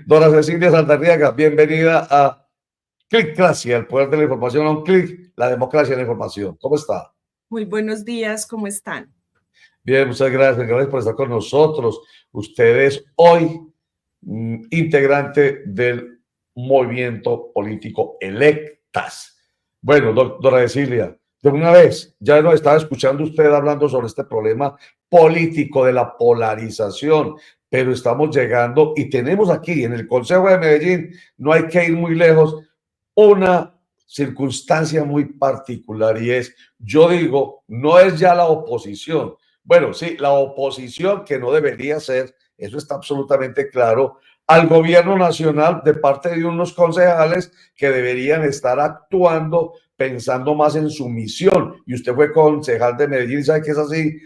Dora Cecilia Saldarriaga, bienvenida a Clicracia, el poder de la información a un clic, la democracia de la información. ¿Cómo está? Muy buenos días, ¿cómo están? Bien, muchas gracias. Gracias por estar con nosotros. Usted es hoy integrante del movimiento político Electas. Bueno, doctora Cecilia, de una vez, ya nos estaba escuchando usted hablando sobre este problema político de la polarización, pero estamos llegando y tenemos aquí en el Consejo de Medellín, no hay que ir muy lejos, una circunstancia muy particular y es, yo digo, no es ya la oposición. Bueno, sí, la oposición que no debería ser, eso está absolutamente claro, al gobierno nacional de parte de unos concejales que deberían estar actuando pensando más en su misión. Y usted fue concejal de Medellín y sabe que es así,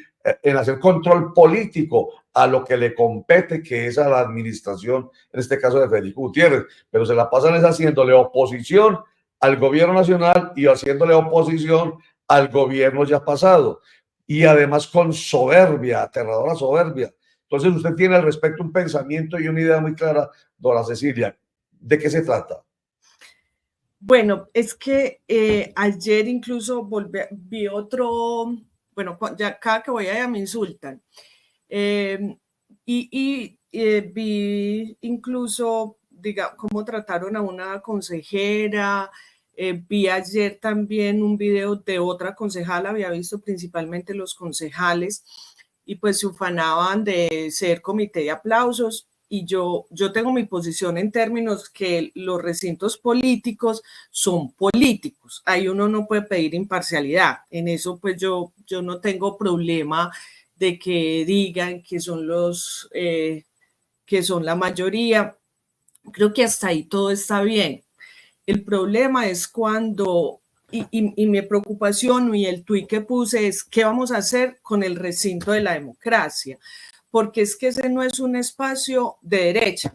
en hacer control político a lo que le compete, que es a la administración, en este caso de Federico Gutiérrez, pero se la pasan es haciéndole oposición al gobierno nacional y haciéndole oposición al gobierno ya pasado. Y además con soberbia, aterradora soberbia. Entonces usted tiene al respecto un pensamiento y una idea muy clara, dora Cecilia. ¿De qué se trata? Bueno, es que ayer incluso vi otro, bueno, ya cada que voy allá me insultan. Eh, vi incluso, diga, cómo trataron a una consejera. Vi ayer también un video de otra concejala, había visto principalmente los concejales y pues se ufanaban de ser comité de aplausos. Y yo tengo mi posición en términos que los recintos políticos son políticos. Ahí uno no puede pedir imparcialidad. En eso pues yo no tengo problema de que digan que son que son la mayoría. Creo que hasta ahí todo está bien. El problema es cuando, y mi preocupación y el tuit que puse es qué vamos a hacer con el recinto de la democracia, porque es que ese no es un espacio de derecha.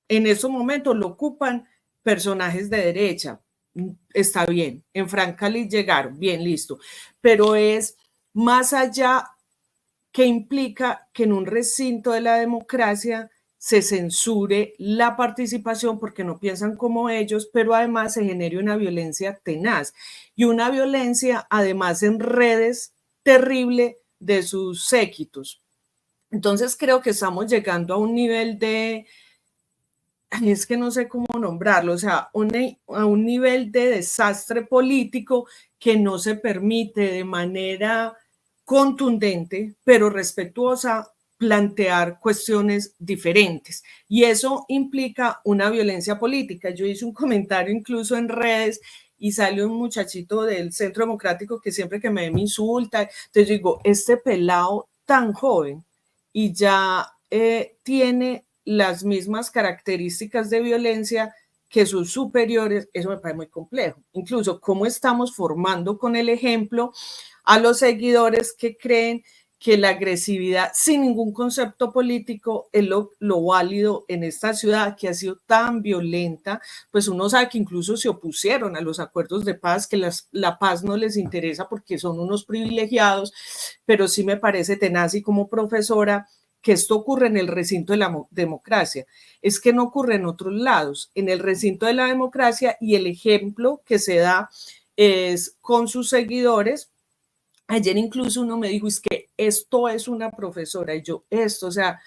En esos momentos lo ocupan personajes de derecha. Está bien, en Francali llegaron, bien, listo, pero es más allá que implica que en un recinto de la democracia se censure la participación porque no piensan como ellos, pero además se genere una violencia tenaz y una violencia además en redes terrible de sus séquitos. Entonces creo que estamos llegando a un nivel de, es que no sé cómo nombrarlo, o sea, a un nivel de desastre político que no se permite de manera contundente, pero respetuosa, plantear cuestiones diferentes. Y eso implica una violencia política. Yo hice un comentario incluso en redes y sale un muchachito del Centro Democrático que siempre que me ve me insulta. Entonces digo, este pelado tan joven y ya tiene las mismas características de violencia que sus superiores, eso me parece muy complejo. Incluso cómo estamos formando con el ejemplo a los seguidores que creen que la agresividad sin ningún concepto político es lo válido en esta ciudad que ha sido tan violenta, pues uno sabe que incluso se opusieron a los acuerdos de paz, que la paz no les interesa porque son unos privilegiados, pero sí me parece tenaz y como profesora que esto ocurre en el recinto de la democracia. Es que no ocurre en otros lados, en el recinto de la democracia, y el ejemplo que se da es con sus seguidores. Ayer incluso uno me dijo, es que esto es una profesora, y yo, esto, o sea,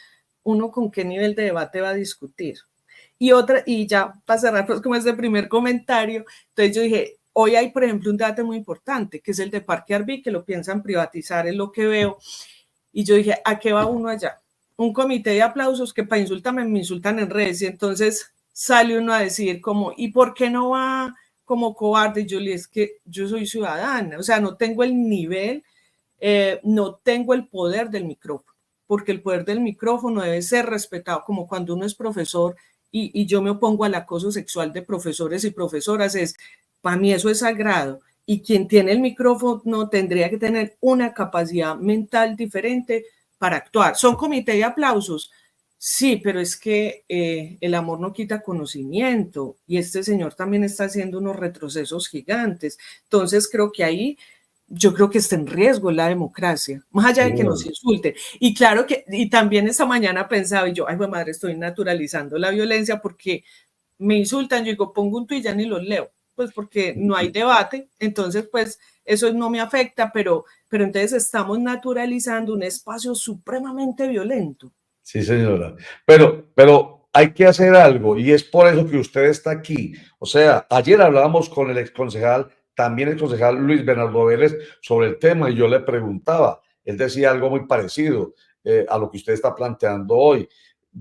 uno con qué nivel de debate va a discutir. Y otra, y ya para cerrar, pues como este primer comentario, entonces yo dije, hoy hay, por ejemplo, un debate muy importante, que es el de Parque Arví, que lo piensan privatizar, es lo que veo, y yo dije, ¿a qué va uno allá? Un comité de aplausos que para insultarme me insultan en redes, y entonces sale uno a decir como, ¿y por qué no va como cobarde? Y yo le dije, es que yo soy ciudadana, o sea, no tengo el nivel, no tengo el poder del micrófono, porque el poder del micrófono debe ser respetado, como cuando uno es profesor y yo me opongo al acoso sexual de profesores y profesoras, para mí eso es sagrado. Y quien tiene el micrófono tendría que tener una capacidad mental diferente para actuar. ¿Son comité de aplausos? Sí, pero es que el amor no quita conocimiento y este señor también está haciendo unos retrocesos gigantes. Entonces creo que ahí yo creo que está en riesgo la democracia, más allá de que nos insulten. Y claro que, y también esta mañana pensaba, y yo, ay, madre, estoy naturalizando la violencia porque me insultan, yo digo, pongo un tuit, ya ni los leo, pues porque no hay debate, entonces pues eso no me afecta, pero entonces estamos naturalizando un espacio supremamente violento. Sí, señora. Pero hay que hacer algo y es por eso que usted está aquí. O sea, ayer hablábamos con el exconcejal, también el concejal Luis Bernardo Vélez, sobre el tema y yo le preguntaba, él decía algo muy parecido a lo que usted está planteando hoy.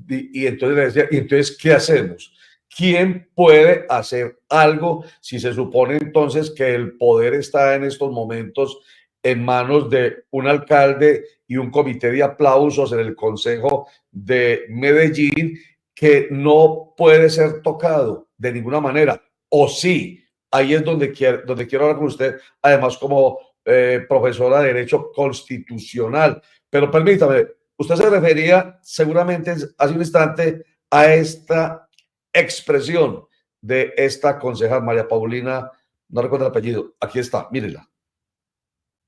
Y entonces le decía, ¿y entonces qué hacemos? ¿Quién puede hacer algo si se supone entonces que el poder está en estos momentos en manos de un alcalde y un comité de aplausos en el Consejo de Medellín que no puede ser tocado de ninguna manera? O sí, ahí es donde quiero hablar con usted, además como profesora de Derecho Constitucional. Pero permítame, usted se refería seguramente hace un instante a esta expresión de esta concejal María Paulina, no recuerdo el apellido, aquí está, mírela.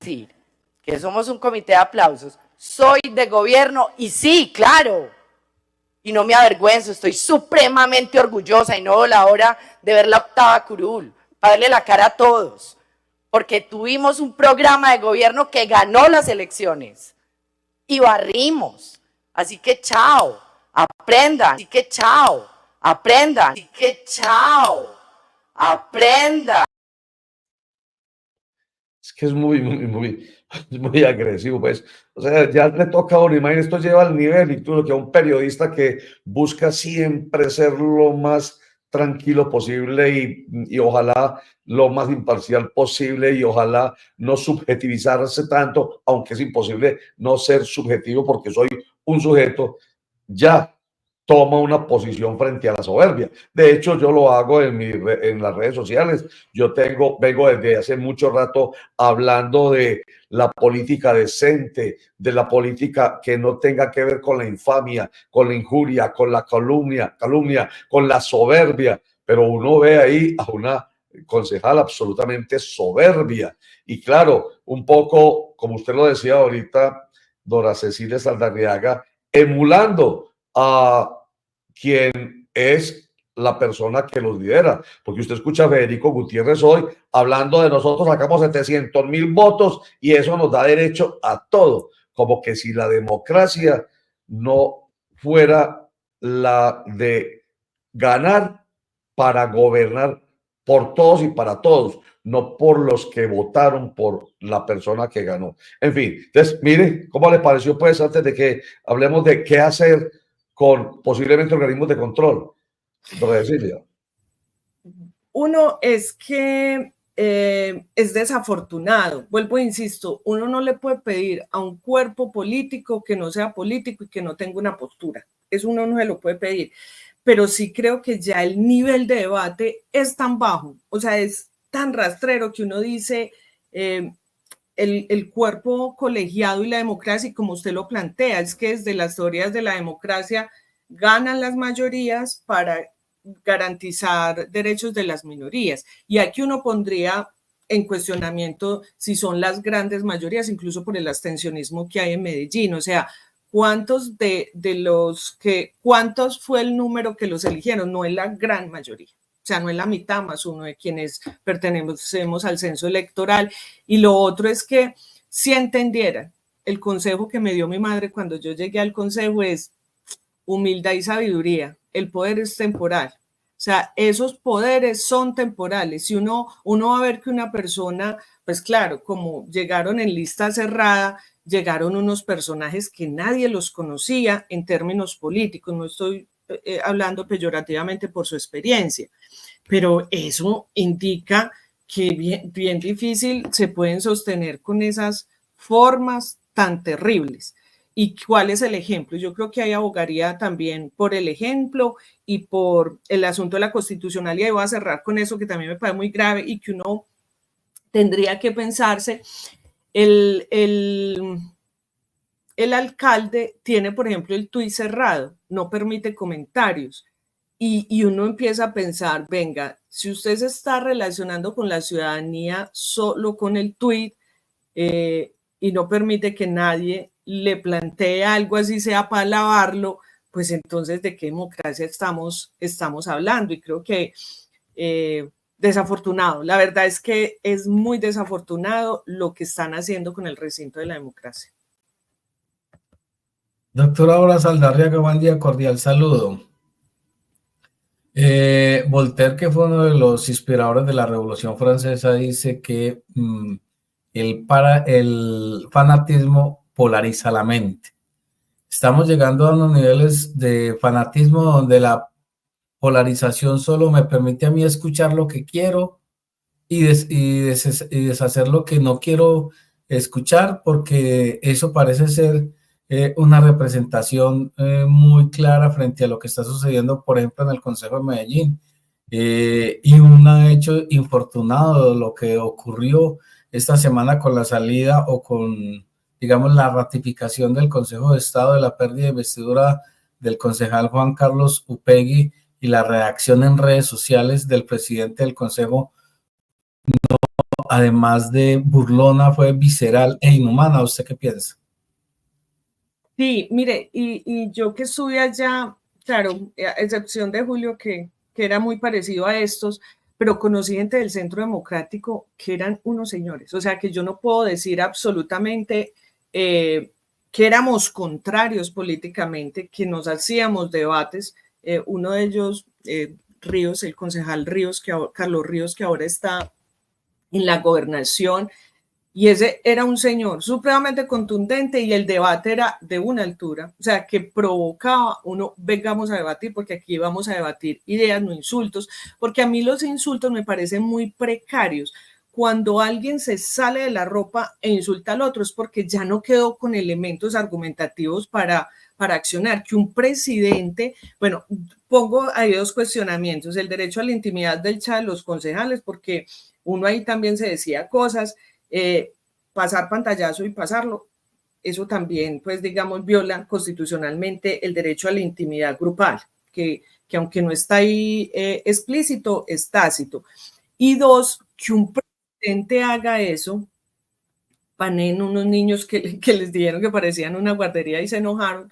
Decir que somos un comité de aplausos, soy de gobierno y sí, claro, y no me avergüenzo, estoy supremamente orgullosa y no veo la hora de ver la octava curul, para darle la cara a todos, porque tuvimos un programa de gobierno que ganó las elecciones y barrimos, así que chao, aprendan, así que chao, aprendan, así que chao, aprendan. Es que es muy agresivo, pues. O sea, ya le toca a uno, imagínate, esto lleva al nivel incluso que a un periodista que busca siempre ser lo más tranquilo posible y ojalá lo más imparcial posible y ojalá no subjetivizarse tanto, aunque es imposible no ser subjetivo porque soy un sujeto, ya toma una posición frente a la soberbia. De hecho, yo lo hago en las redes sociales. Vengo desde hace mucho rato hablando de la política decente, de la política que no tenga que ver con la infamia, con la injuria, con la calumnia, con la soberbia. Pero uno ve ahí a una concejal absolutamente soberbia. Y claro, un poco, como usted lo decía ahorita, Dora Cecilia Saldarriaga, emulando a quien es la persona que los lidera. Porque usted escucha a Federico Gutiérrez hoy hablando de nosotros sacamos 700.000 votos y eso nos da derecho a todo. Como que si la democracia no fuera la de ganar para gobernar por todos y para todos, no por los que votaron por la persona que ganó. En fin, entonces, mire, ¿cómo le pareció pues antes de que hablemos de qué hacer con posiblemente organismos de control? Doña Cecilia. Uno es que es desafortunado, vuelvo e insisto, uno no le puede pedir a un cuerpo político que no sea político y que no tenga una postura, eso uno no se lo puede pedir, pero sí creo que ya el nivel de debate es tan bajo, o sea, es tan rastrero que uno dice, el cuerpo colegiado y la democracia, y como usted lo plantea, es que desde las teorías de la democracia ganan las mayorías para garantizar derechos de las minorías. Y aquí uno pondría en cuestionamiento si son las grandes mayorías, incluso por el abstencionismo que hay en Medellín. O sea, ¿cuántos cuántos fue el número que los eligieron? No es la gran mayoría. O sea, no es la mitad más uno de quienes pertenecemos al censo electoral. Y lo otro es que si entendieran, el consejo que me dio mi madre cuando yo llegué al consejo es humildad y sabiduría. El poder es temporal. O sea, esos poderes son temporales. Y uno va a ver que una persona, pues claro, como llegaron en lista cerrada, llegaron unos personajes que nadie los conocía en términos políticos. No estoy hablando peyorativamente por su experiencia, pero eso indica que bien difícil se pueden sostener con esas formas tan terribles. ¿Y cuál es el ejemplo? Yo creo que hay abogaría también por el ejemplo y por el asunto de la constitucionalidad. Y voy a cerrar con eso que también me parece muy grave y que uno tendría que pensarse. El alcalde tiene, por ejemplo, el tuit cerrado, no permite comentarios. Y uno empieza a pensar, venga, si usted se está relacionando con la ciudadanía solo con el tuit, y no permite que nadie le plantee algo así sea para alabarlo, pues entonces de qué democracia estamos hablando. Y creo que desafortunado, la verdad es que es muy desafortunado lo que están haciendo con el recinto de la democracia. Doctora Aura Saldarriaga, buen día, cordial saludo. Voltaire, que fue uno de los inspiradores de la Revolución Francesa, dice que el fanatismo polariza la mente. Estamos llegando a unos niveles de fanatismo donde la polarización solo me permite a mí escuchar lo que quiero y deshacer lo que no quiero escuchar, porque eso parece ser una representación muy clara frente a lo que está sucediendo, por ejemplo, en el Consejo de Medellín. Y un hecho infortunado, lo que ocurrió esta semana con la salida o con, digamos, la ratificación del Consejo de Estado de la pérdida de investidura del concejal Juan Carlos Upegui y la reacción en redes sociales del presidente del Consejo, además de burlona, fue visceral e inhumana. ¿Usted qué piensa? Sí, mire, y yo que estuve allá, claro, a excepción de Julio, que era muy parecido a estos, pero conocí gente del Centro Democrático que eran unos señores. O sea, que yo no puedo decir absolutamente que éramos contrarios políticamente, que nos hacíamos debates. Uno de ellos, Ríos, el concejal Ríos, Carlos Ríos, que ahora está en la gobernación, y ese era un señor supremamente contundente y el debate era de una altura, o sea, que provocaba uno, vengamos a debatir, porque aquí vamos a debatir ideas, no insultos, porque a mí los insultos me parecen muy precarios. Cuando alguien se sale de la ropa e insulta al otro es porque ya no quedó con elementos argumentativos para accionar. Que un presidente, bueno, pongo ahí dos cuestionamientos: el derecho a la intimidad del chat de los concejales, porque uno ahí también se decía cosas. Pasar pantallazo y pasarlo, eso también, pues digamos, viola constitucionalmente el derecho a la intimidad grupal, que aunque no está ahí explícito, es tácito. Y dos, que un presidente haga eso. Panen unos niños que les dijeron que parecían una guardería y se enojaron,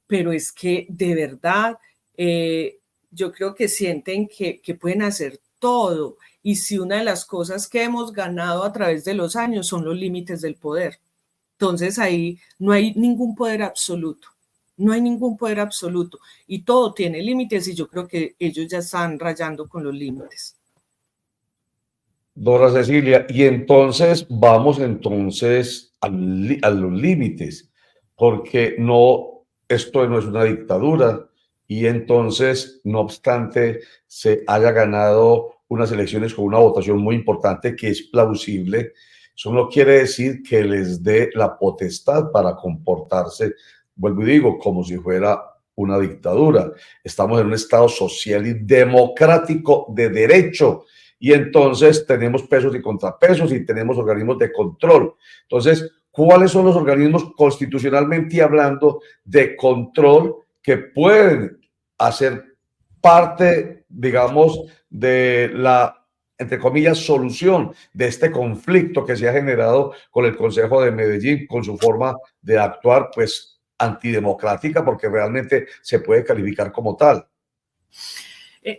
pero es que de verdad yo creo que sienten que pueden hacer todo. Y si una de las cosas que hemos ganado a través de los años son los límites del poder, entonces ahí no hay ningún poder absoluto, no hay ningún poder absoluto y todo tiene límites, y yo creo que ellos ya están rayando con los límites. Dora Cecilia, y entonces vamos entonces a los límites, porque no, esto no es una dictadura, y entonces, no obstante, se haya ganado unas elecciones con una votación muy importante que es plausible, eso no quiere decir que les dé la potestad para comportarse, vuelvo y digo, como si fuera una dictadura. Estamos en un Estado social y democrático de derecho, y entonces tenemos pesos y contrapesos y tenemos organismos de control. Entonces, ¿cuáles son los organismos constitucionalmente hablando de control que pueden hacer parte, digamos, de la, entre comillas, solución de este conflicto que se ha generado con el Consejo de Medellín, con su forma de actuar, pues, antidemocrática, porque realmente se puede calificar como tal?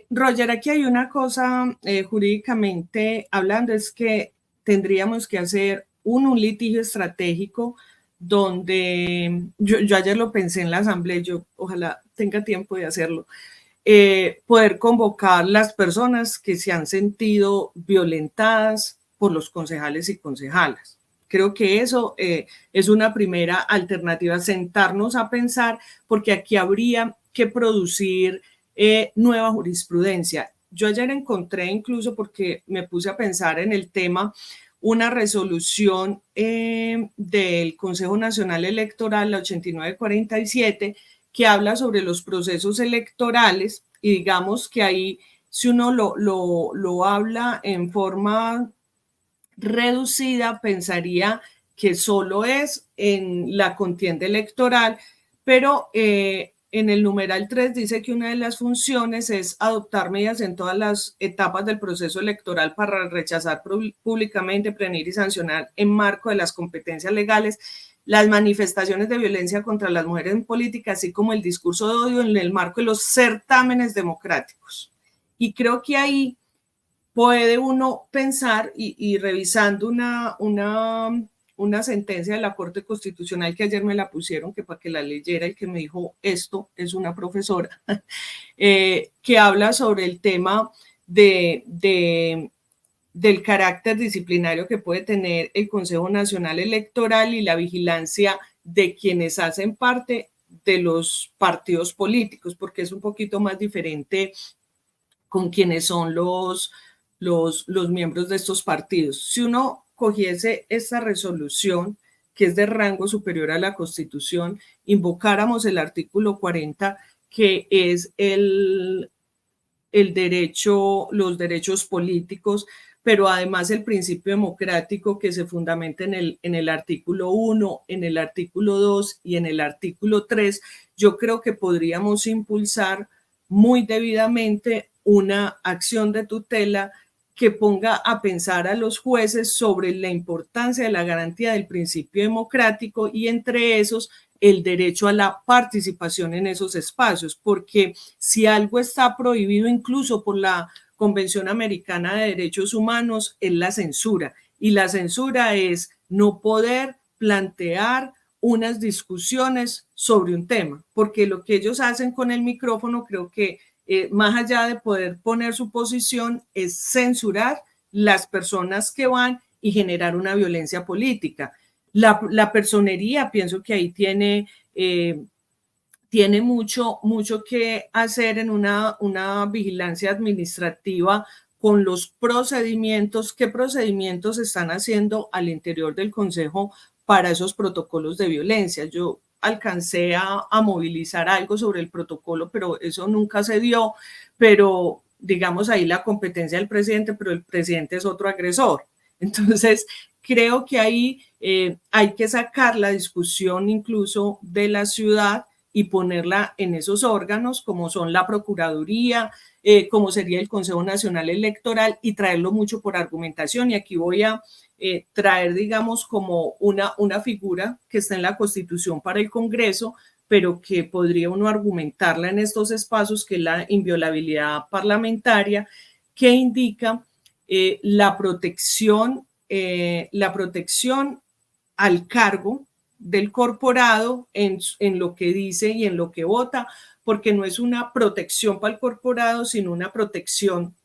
Roger, aquí hay una cosa jurídicamente hablando, es que tendríamos que hacer un litigio estratégico donde yo ayer lo pensé en la asamblea, yo ojalá tenga tiempo de hacerlo, poder convocar las personas que se han sentido violentadas por los concejales y concejalas. Creo que eso es una primera alternativa, sentarnos a pensar, porque aquí habría que producir nueva jurisprudencia. Yo ayer encontré, incluso porque me puse a pensar en el tema, una resolución del Consejo Nacional Electoral, la 8947, que habla sobre los procesos electorales, y digamos que ahí, si uno lo habla en forma reducida, pensaría que solo es en la contienda electoral, pero en el numeral 3 dice que una de las funciones es adoptar medidas en todas las etapas del proceso electoral para rechazar públicamente, prevenir y sancionar en marco de las competencias legales las manifestaciones de violencia contra las mujeres en política, así como el discurso de odio en el marco de los certámenes democráticos. Y creo que ahí puede uno pensar y revisando una sentencia de la Corte Constitucional que ayer me la pusieron, que para que la leyera, el que me dijo esto es una profesora, que habla sobre el tema del carácter disciplinario que puede tener el Consejo Nacional Electoral y la vigilancia de quienes hacen parte de los partidos políticos, porque es un poquito más diferente con quienes son los miembros de estos partidos. Si uno cogiese esta resolución, que es de rango superior a la Constitución, invocáramos el artículo 40, que es el derecho, los derechos políticos, pero además el principio democrático que se fundamenta en el artículo 1, en el artículo 2 y en el artículo 3, yo creo que podríamos impulsar muy debidamente una acción de tutela que ponga a pensar a los jueces sobre la importancia de la garantía del principio democrático y entre esos el derecho a la participación en esos espacios, porque si algo está prohibido incluso por la Convención Americana de Derechos Humanos es la censura, y la censura es no poder plantear unas discusiones sobre un tema, porque lo que ellos hacen con el micrófono creo que más allá de poder poner su posición, es censurar las personas que van y generar una violencia política. La personería, pienso que ahí tiene mucho que hacer en una vigilancia administrativa con los procedimientos, qué procedimientos están haciendo al interior del Consejo para esos protocolos de violencia. Yo alcancé a movilizar algo sobre el protocolo, pero eso nunca se dio, pero digamos ahí la competencia del presidente, pero el presidente es otro agresor. Entonces, creo que ahí hay que sacar la discusión incluso de la ciudad y ponerla en esos órganos como son la Procuraduría, como sería el Consejo Nacional Electoral y traerlo mucho por argumentación. Y aquí voy a traer, digamos, como una figura que está en la Constitución para el Congreso, pero que podría uno argumentarla en estos espacios, que es la inviolabilidad parlamentaria, que indica la protección al cargo del corporado en lo que dice y en lo que vota, porque no es una protección para el corporado, sino una protección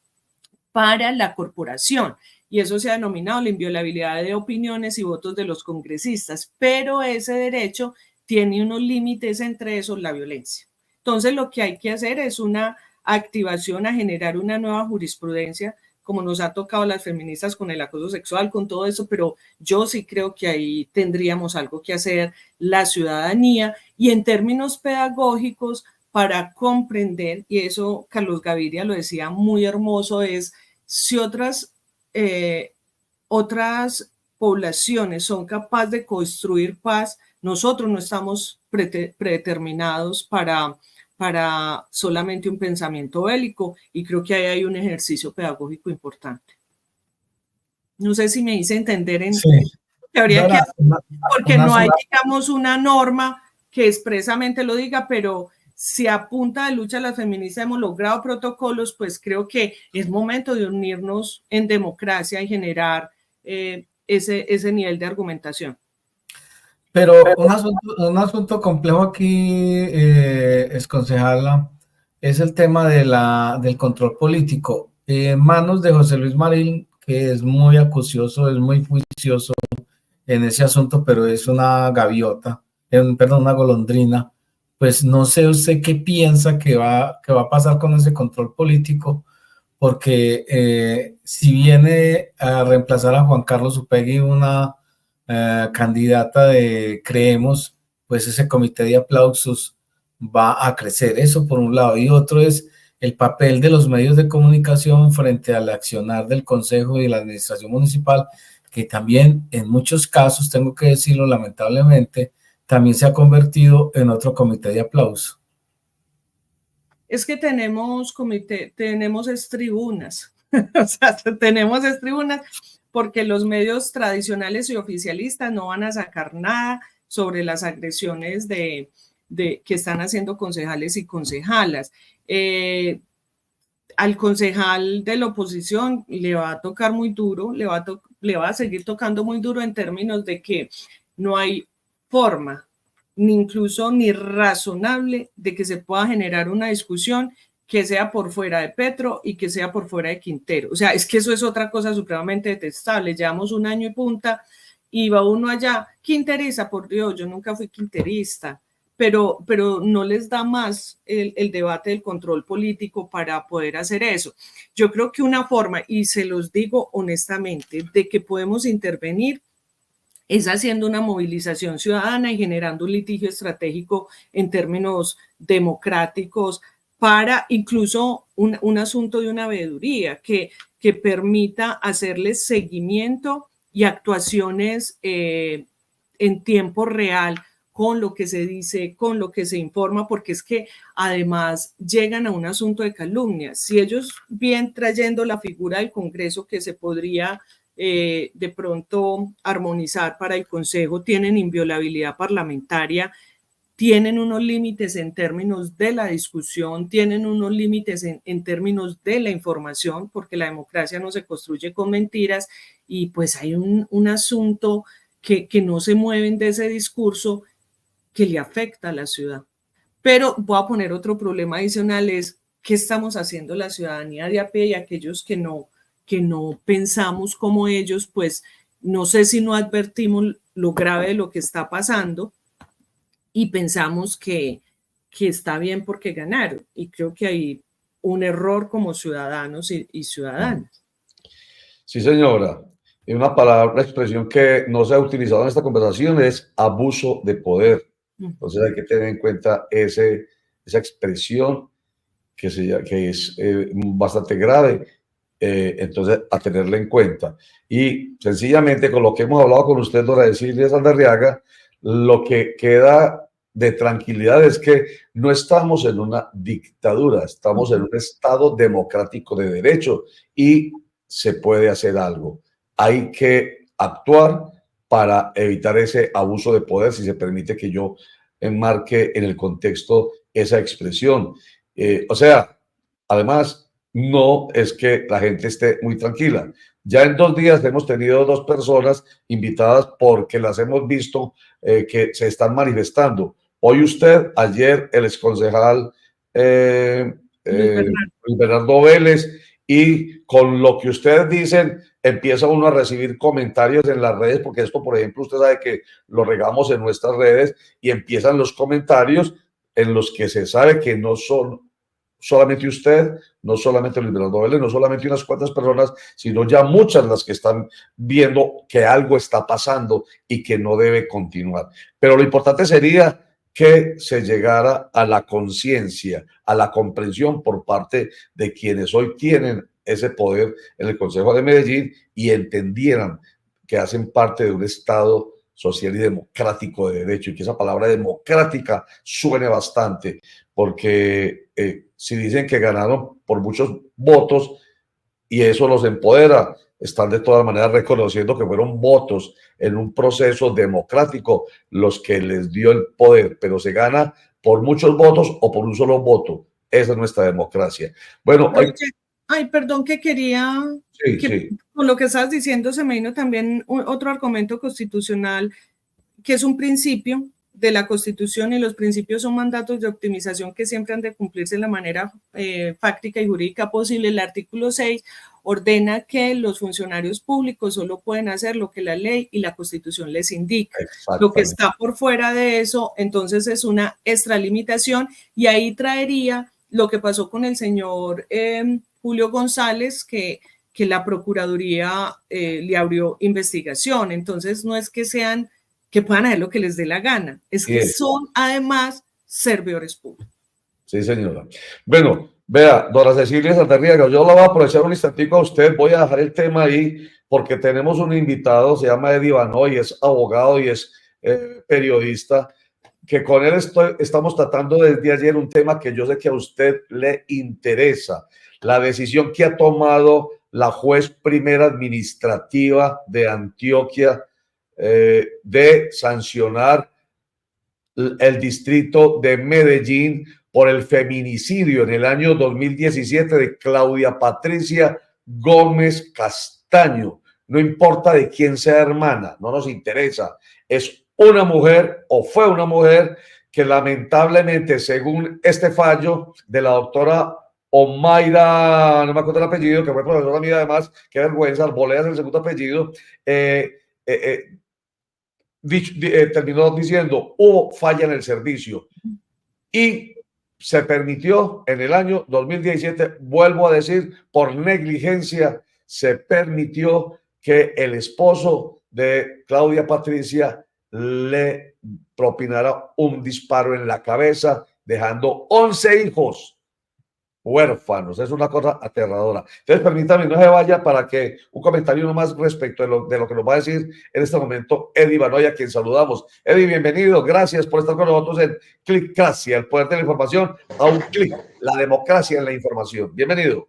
para la corporación. Y eso se ha denominado la inviolabilidad de opiniones y votos de los congresistas, pero ese derecho tiene unos límites, entre esos la violencia. Entonces lo que hay que hacer es una activación a generar una nueva jurisprudencia, como nos ha tocado a las feministas con el acoso sexual, con todo eso, pero yo sí creo que ahí tendríamos algo que hacer la ciudadanía y en términos pedagógicos para comprender, y eso Carlos Gaviria lo decía muy hermoso, es si otras poblaciones son capaces de construir paz, nosotros no estamos predeterminados para solamente un pensamiento bélico, y creo que ahí hay un ejercicio pedagógico importante. No sé si me hice entender en que habría que hacer, porque no hay, digamos, una norma que expresamente lo diga, pero si a punta de lucha las feministas hemos logrado protocolos, pues creo que es momento de unirnos en democracia y generar ese nivel de argumentación. Pero un asunto complejo aquí, concejala, es el tema del control político. En manos de José Luis Marín, que es muy acucioso, es muy juicioso en ese asunto, pero es una gaviota, una golondrina. Pues no sé usted qué piensa que va a pasar con ese control político, porque si viene a reemplazar a Juan Carlos Upegui una candidata de Creemos, pues ese comité de aplausos va a crecer. Eso por un lado. Y otro es el papel de los medios de comunicación frente al accionar del Consejo y de la Administración Municipal, que también en muchos casos, tengo que decirlo lamentablemente, también se ha convertido en otro comité de aplauso. Es que tenemos comité, tenemos tribunas, o sea, tenemos tribunas porque los medios tradicionales y oficialistas no van a sacar nada sobre las agresiones que están haciendo concejales y concejalas. Al concejal de la oposición le va a tocar muy duro, le va a seguir tocando muy duro en términos de que no hay forma, ni incluso ni razonable, de que se pueda generar una discusión que sea por fuera de Petro y que sea por fuera de Quintero. O sea, es que eso es otra cosa supremamente detestable. Llevamos un año y punta y va uno allá, quinterista, por Dios, yo nunca fui quinterista, pero no les da más el debate del control político para poder hacer eso. Yo creo que una forma, y se los digo honestamente, de que podemos intervenir es haciendo una movilización ciudadana y generando un litigio estratégico en términos democráticos para incluso un asunto de una veeduría que permita hacerle seguimiento y actuaciones en tiempo real con lo que se dice, con lo que se informa, porque es que además llegan a un asunto de calumnia. Si ellos vienen trayendo la figura del Congreso que se podría de pronto armonizar para el Consejo, tienen inviolabilidad parlamentaria, tienen unos límites en términos de la discusión, tienen unos límites en términos de la información, porque la democracia no se construye con mentiras y pues hay un asunto que no se mueven de ese discurso que le afecta a la ciudad. Pero voy a poner otro problema adicional, es qué estamos haciendo la ciudadanía de a pie y aquellos que no pensamos como ellos, pues no sé si no advertimos lo grave de lo que está pasando y pensamos que está bien porque ganaron. Y creo que hay un error como ciudadanos y ciudadanas. Sí, señora. Y una palabra, una expresión que no se ha utilizado en esta conversación es abuso de poder. Entonces hay que tener en cuenta esa expresión que es bastante grave. Entonces, a tenerla en cuenta. Y sencillamente, con lo que hemos hablado con usted, Dora Cecilia Saldarriaga, lo que queda de tranquilidad es que no estamos en una dictadura, estamos en un Estado democrático de derecho y se puede hacer algo. Hay que actuar para evitar ese abuso de poder, si se permite que yo enmarque en el contexto esa expresión. O sea, además, no es que la gente esté muy tranquila. Ya en 2 días hemos tenido 2 personas invitadas porque las hemos visto que se están manifestando. Hoy usted, ayer el exconcejal Luis Bernardo Vélez, y con lo que ustedes dicen empieza uno a recibir comentarios en las redes, porque esto, por ejemplo, usted sabe que lo regamos en nuestras redes y empiezan los comentarios en los que se sabe que no son solamente usted, no solamente Luis Bernardo Vélez, no solamente unas cuantas personas, sino ya muchas las que están viendo que algo está pasando y que no debe continuar. Pero lo importante sería que se llegara a la conciencia, a la comprensión por parte de quienes hoy tienen ese poder en el Consejo de Medellín y entendieran que hacen parte de un Estado social y democrático de derecho, y que esa palabra democrática suene bastante, porque si dicen que ganaron por muchos votos y eso los empodera, están de todas maneras reconociendo que fueron votos en un proceso democrático los que les dio el poder, pero se gana por muchos votos o por un solo voto. Esa es nuestra democracia. Bueno, ay, perdón, que quería, sí. Con lo que estás diciendo se me vino también otro argumento constitucional, que es un principio de la Constitución, y los principios son mandatos de optimización que siempre han de cumplirse de la manera fáctica y jurídica posible. El artículo 6 ordena que los funcionarios públicos solo pueden hacer lo que la ley y la Constitución les indica. Lo que está por fuera de eso, entonces es una extralimitación, y ahí traería lo que pasó con el señor Julio González, que la Procuraduría le abrió investigación. Entonces no es que puedan hacer lo que les dé la gana, es que son además servidores públicos. Sí, señora. Bueno, vea, Dora Cecilia Saldarriaga, yo la voy a aprovechar un instantico a usted, voy a dejar el tema ahí porque tenemos un invitado, se llama Eddie Banoy, es abogado y es periodista, que con él estamos tratando desde ayer un tema que yo sé que a usted le interesa, la decisión que ha tomado la juez primera administrativa de Antioquia de sancionar el distrito de Medellín por el feminicidio en el año 2017 de Claudia Patricia Gómez Castaño. No importa de quién sea hermana, no nos interesa. Es una mujer o fue una mujer que lamentablemente, según este fallo de la doctora Omaira, no me acuerdo el apellido, que fue profesora mía además, qué vergüenza, Arboleda es el segundo apellido, terminó diciendo, hubo falla en el servicio y se permitió en el año 2017, vuelvo a decir, por negligencia, se permitió que el esposo de Claudia Patricia le propinara un disparo en la cabeza, dejando 11 hijos huérfanos. Es una cosa aterradora. Entonces, permítame, no se vaya para que un comentario nomás respecto de lo que nos va a decir en este momento Eddie Banoy, a quien saludamos. Eddie, bienvenido. Gracias por estar con nosotros en Clicracia, el poder de la información a un clic, la democracia en la información. Bienvenido.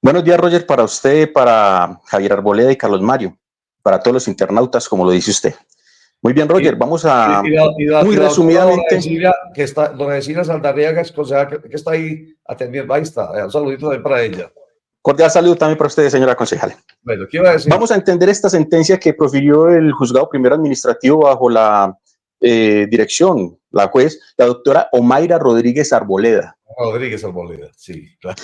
Buenos días, Roger, para usted, para Javier Arboleda y Carlos Mario, para todos los internautas, como lo dice usted. Muy bien, Roger, vamos a muy resumidamente. Doña Cecilia Saldarriaga, que está ahí atendiendo. Ahí está, un saludito también para ella. Cordial saludo también para ustedes, señora concejal. Bueno, ¿qué iba a decir? Vamos a entender esta sentencia que profirió el juzgado primero administrativo bajo la dirección, la juez, la doctora Omaira Rodríguez Arboleda. Rodríguez Arboleda, sí, claro.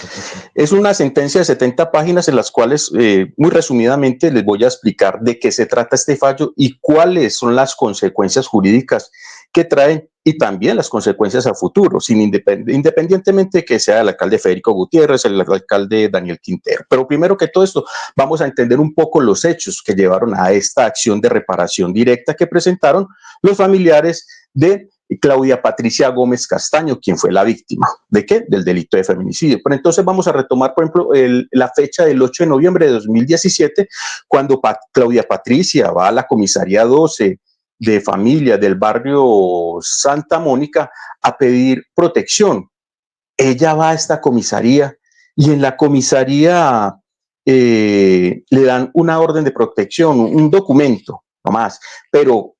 Es una sentencia de 70 páginas en las cuales, muy resumidamente, les voy a explicar de qué se trata este fallo y cuáles son las consecuencias jurídicas que traen y también las consecuencias a futuro, independientemente de que sea el alcalde Federico Gutiérrez, el alcalde Daniel Quintero. Pero primero que todo esto, vamos a entender un poco los hechos que llevaron a esta acción de reparación directa que presentaron los familiares de Claudia Patricia Gómez Castaño, quien fue la víctima. ¿De qué? Del delito de feminicidio. Pero entonces vamos a retomar, por ejemplo, la fecha del 8 de noviembre de 2017, cuando Claudia Patricia va a la comisaría 12 de familia del barrio Santa Mónica a pedir protección. Ella va a esta comisaría y en la comisaría le dan una orden de protección, un documento nomás, pero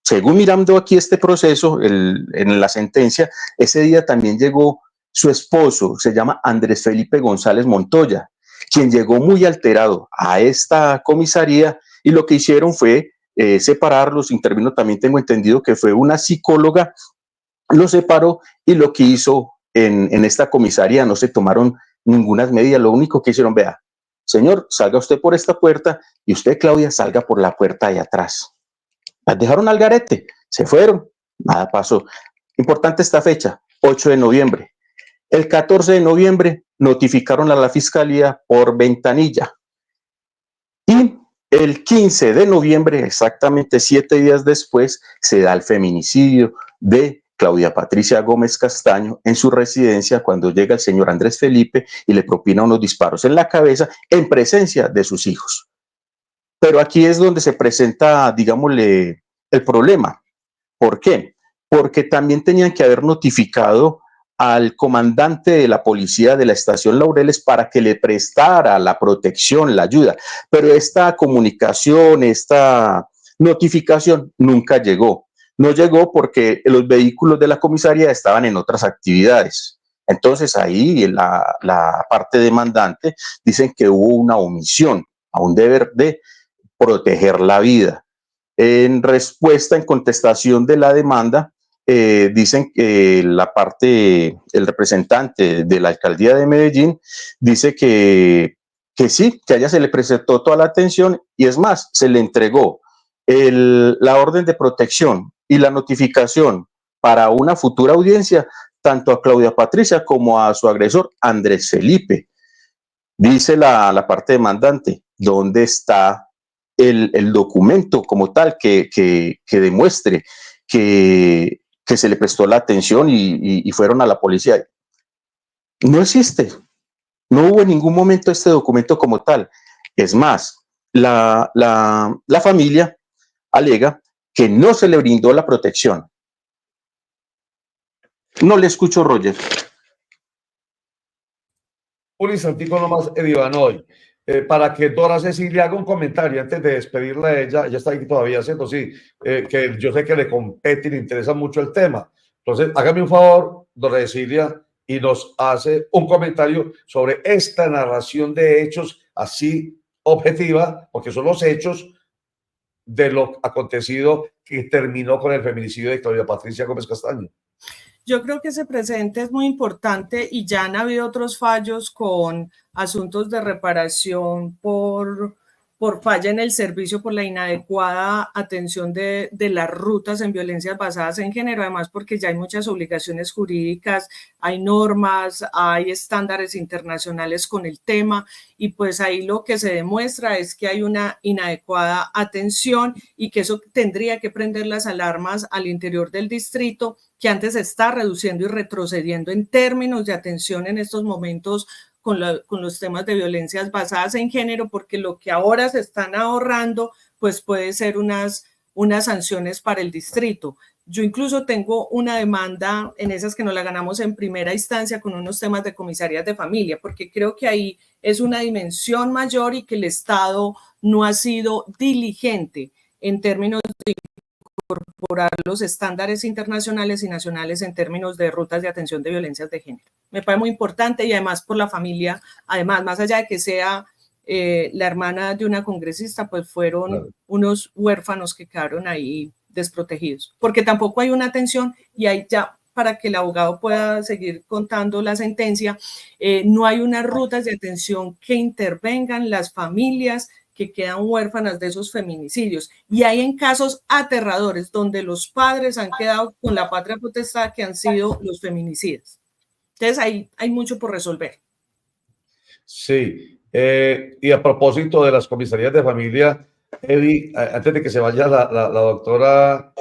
según mirando aquí este proceso, en la sentencia, ese día también llegó su esposo, se llama Andrés Felipe González Montoya, quien llegó muy alterado a esta comisaría y lo que hicieron fue separarlos. Intervino también, tengo entendido que fue una psicóloga, lo separó y lo que hizo en esta comisaría, no se tomaron ninguna medida, lo único que hicieron, vea, señor, salga usted por esta puerta y usted, Claudia, salga por la puerta de atrás. Las dejaron al garete, se fueron, nada pasó. Importante esta fecha, 8 de noviembre. El 14 de noviembre notificaron a la fiscalía por ventanilla. Y el 15 de noviembre, exactamente 7 días después, se da el feminicidio de Claudia Patricia Gómez Castaño en su residencia cuando llega el señor Andrés Felipe y le propina unos disparos en la cabeza en presencia de sus hijos. Pero aquí es donde se presenta, digámosle, el problema. ¿Por qué? Porque también tenían que haber notificado al comandante de la policía de la estación Laureles para que le prestara la protección, la ayuda. Pero esta comunicación, esta notificación nunca llegó. No llegó porque los vehículos de la comisaría estaban en otras actividades. Entonces ahí la parte demandante dicen que hubo una omisión a un deber de proteger la vida. En respuesta, en contestación de la demanda, dicen que el representante de la alcaldía de Medellín dice que sí, que a ella se le prestó toda la atención y es más, se le entregó la orden de protección y la notificación para una futura audiencia tanto a Claudia Patricia como a su agresor Andrés Felipe. Dice la parte demandante, ¿dónde está el documento como tal que demuestre que se le prestó la atención y fueron a la policía? No existe, no hubo en ningún momento este documento como tal. Es más, la familia alega que no se le brindó la protección, No le escucho, Roger. Un instantico nomás, Edivanoy, para que Dora Cecilia haga un comentario antes de despedirla a ella. Ella está aquí todavía, ¿cierto? Sí, que yo sé que le compete y le interesa mucho el tema. Entonces, hágame un favor, Dora Cecilia, y nos hace un comentario sobre esta narración de hechos así objetiva, porque son los hechos de lo acontecido que terminó con el feminicidio de Claudia Patricia Gómez Castaño. Yo creo que ese precedente es muy importante y ya han habido otros fallos con asuntos de reparación por falla en el servicio, por la inadecuada atención de las rutas en violencias basadas en género, además porque ya hay muchas obligaciones jurídicas, hay normas, hay estándares internacionales con el tema y pues ahí lo que se demuestra es que hay una inadecuada atención y que eso tendría que prender las alarmas al interior del distrito, que antes se está reduciendo y retrocediendo en términos de atención en estos momentos con los temas de violencias basadas en género, porque lo que ahora se están ahorrando, pues puede ser unas sanciones para el distrito. Yo incluso tengo una demanda en esas que nos la ganamos en primera instancia con unos temas de comisarías de familia, porque creo que ahí es una dimensión mayor y que el Estado no ha sido diligente en términos de incorporar los estándares internacionales y nacionales en términos de rutas de atención de violencias de género. Me parece muy importante y además por la familia, además, más allá de que sea la hermana de una congresista, pues fueron unos huérfanos que quedaron ahí desprotegidos, porque tampoco hay una atención y hay ya para que el abogado pueda seguir contando la sentencia, no hay unas rutas de atención que intervengan las familias que quedan huérfanas de esos feminicidios. Y hay en casos aterradores donde los padres han quedado con la patria potestad que han sido los feminicidas. Entonces hay mucho por resolver. Sí, y a propósito de las comisarías de familia, Eddie, antes de que se vaya la doctora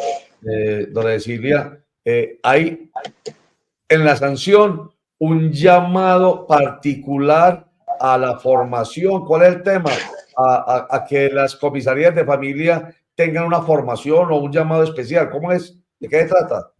Dora Cecilia, hay en la sanción un llamado particular a la formación. ¿Cuál es el tema? A que las comisarías de familia tengan una formación o un llamado especial. ¿Cómo es? ¿De qué se trata?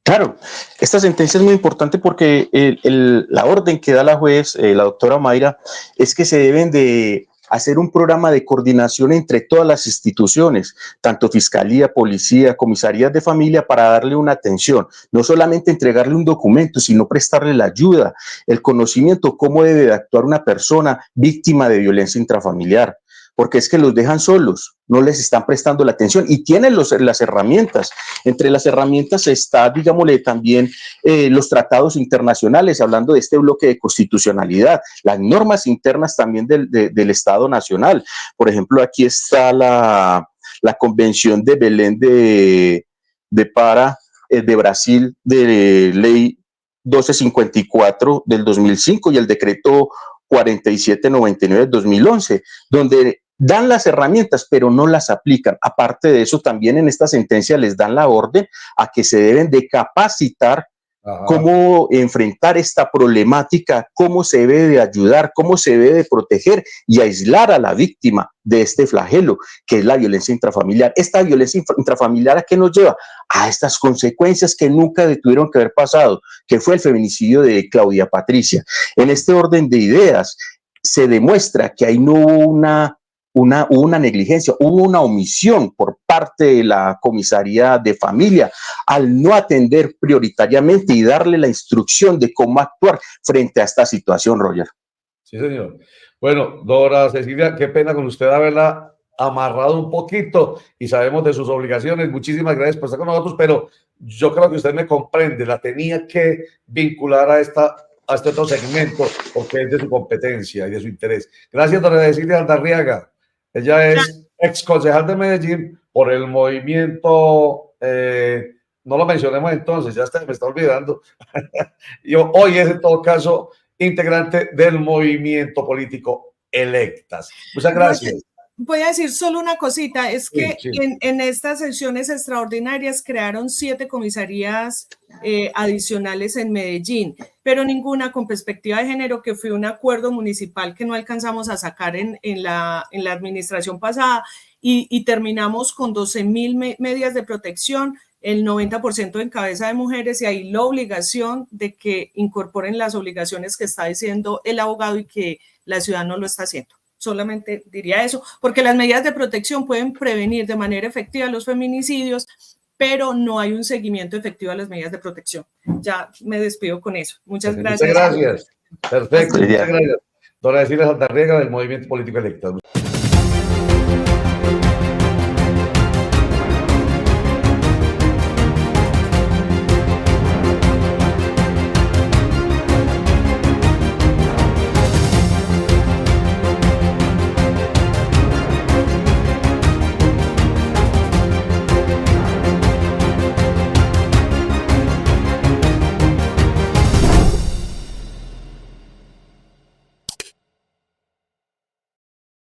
Claro, esta sentencia es muy importante porque la orden que da la juez, la doctora Mayra, es que se deben de hacer un programa de coordinación entre todas las instituciones, tanto fiscalía, policía, comisarías de familia, para darle una atención, no solamente entregarle un documento, sino prestarle la ayuda, el conocimiento, cómo debe de actuar una persona víctima de violencia intrafamiliar, porque es que los dejan solos, no les están prestando la atención y tienen las herramientas. Entre las herramientas está, digámosle, también los tratados internacionales, hablando de este bloque de constitucionalidad, las normas internas también del Estado Nacional. Por ejemplo, aquí está la Convención de Belén de Pará, de Brasil, de ley 1254 del 2005 y el decreto 4799 del 2011, donde dan las herramientas, pero no las aplican. Aparte de eso, también en esta sentencia les dan la orden a que se deben de capacitar cómo enfrentar esta problemática, cómo se debe de ayudar, cómo se debe de proteger y aislar a la víctima de este flagelo, que es la violencia intrafamiliar. Esta violencia intrafamiliar, ¿a qué nos lleva? A estas consecuencias que nunca tuvieron que haber pasado, que fue el feminicidio de Claudia Patricia. En este orden de ideas, se demuestra que ahí no hubo una negligencia, hubo una omisión por parte de la comisaría de familia al no atender prioritariamente y darle la instrucción de cómo actuar frente a esta situación, Roger. Sí, señor. Bueno, Dora Cecilia, qué pena con usted haberla amarrado un poquito y sabemos de sus obligaciones. Muchísimas gracias por estar con nosotros, pero yo creo que usted me comprende, la tenía que vincular a este otro segmento porque es de su competencia y de su interés. Gracias, Dora Cecilia Aldarriaga. Ella es ex concejal de Medellín por el movimiento, no lo mencionemos entonces, ya me está olvidando. Y hoy es en todo caso integrante del movimiento político Electas. Muchas gracias. Voy a decir solo una cosita, es que sí. En estas sesiones extraordinarias crearon 7 comisarías adicionales en Medellín, pero ninguna con perspectiva de género, que fue un acuerdo municipal que no alcanzamos a sacar en la administración pasada y terminamos con 12.000 medidas de protección, el 90% en cabeza de mujeres y hay la obligación de que incorporen las obligaciones que está diciendo el abogado y que la ciudad no lo está haciendo. Solamente diría eso, porque las medidas de protección pueden prevenir de manera efectiva los feminicidios, pero no hay un seguimiento efectivo a las medidas de protección. Ya me despido con eso. Muchas gracias. Muchas gracias. Perfecto, muchas gracias. Dora Cecilia Santarriaga del Movimiento Político Electas.